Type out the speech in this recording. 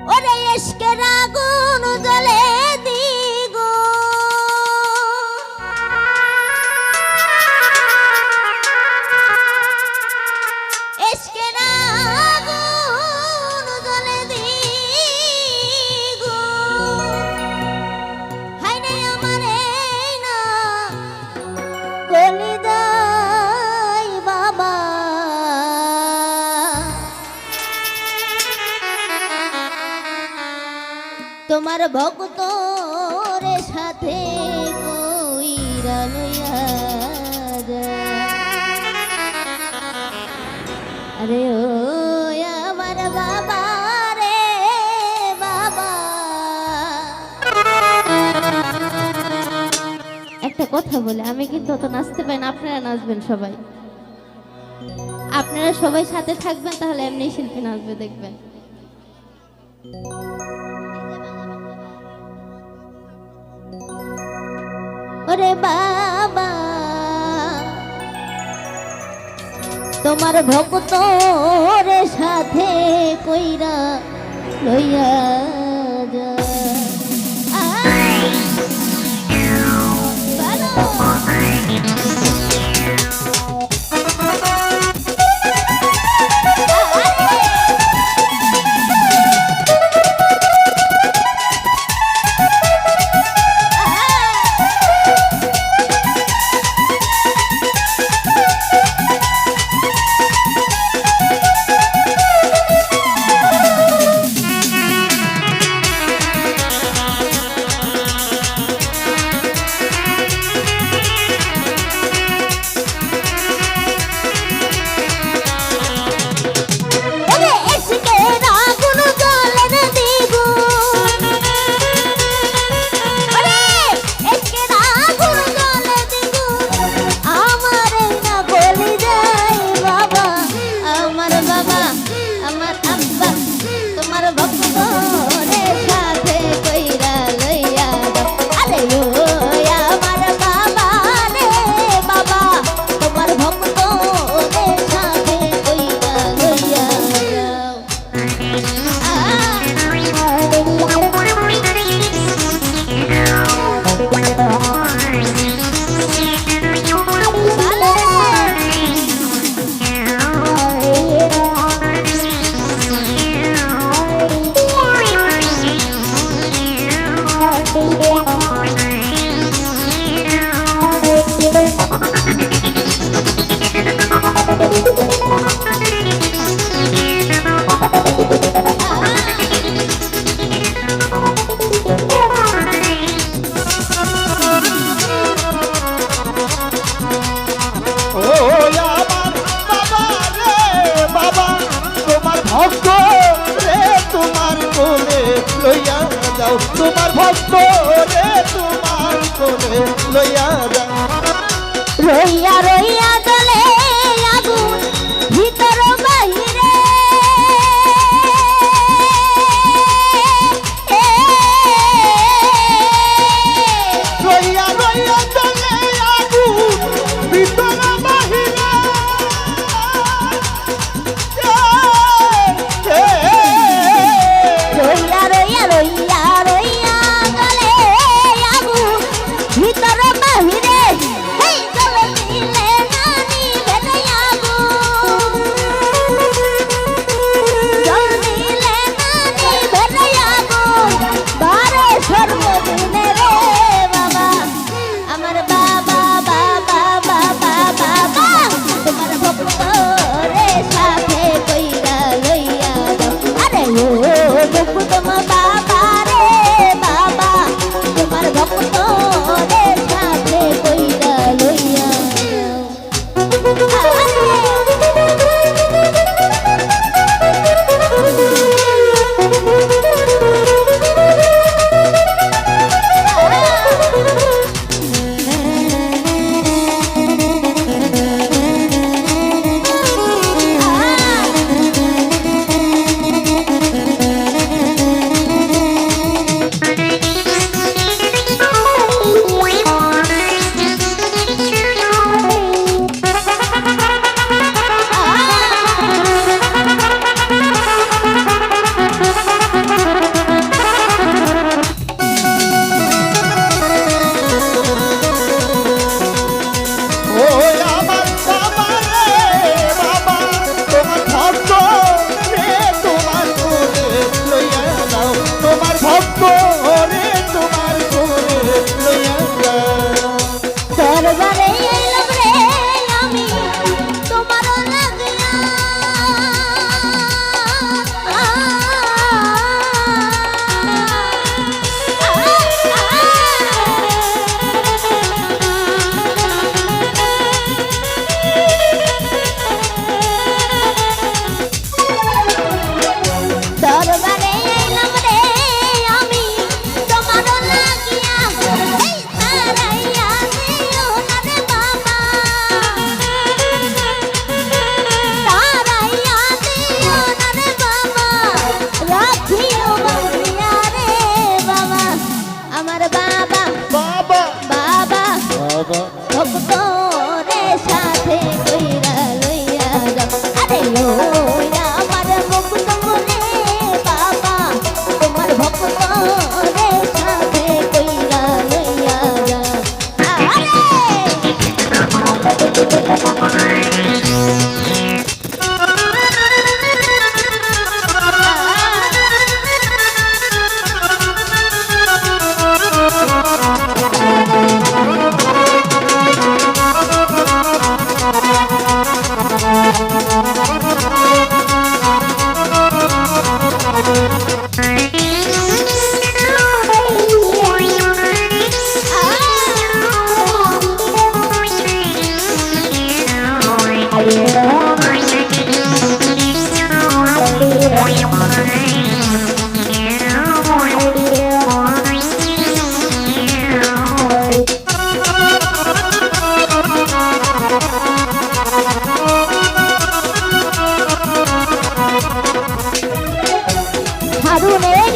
ওরে ইশকের আগুন জ্বলে দিগো ইশকের আগুন জ্বলে দিগো হায় নাই আমারে না কলিদাই বাবা তোমার ভক্ত রে সাথে কইরা লইয়া আরে ও আমার বাবা রে বাবা একটা কথা বলে আমি কিন্তু অত নাচতে পারি না আপনারা নাচবেন সবাই আপনারা সবাই সাথে থাকবেন তাহলে এমনি শিল্পী নাচবে দেখবেন ওরে বাবা তোমার ভক্ত রে সাথে কইরা লইয়া যা তোমার ভক্ত রে তোমার কোলে লইয়া যাও রইয়া রইয়া জ্বলে আগুন ভিতর বাহিরে রইয়া রইয়া জ্বলে আগুন ভিতর বাহিরে রইয়া রইয়া রইয়া রইয়া জ্বলে আগুন ভিতর বাহিরে হেই জ্বলে দিলে নানি বাবা ভক্ত রে সাথে কইরা লইয়া যাও আরে ওইরা আমার মুক্ত বলে বাবা তোমার ভক্ত রে সাথে কইরা লইয়া যাও হারুনে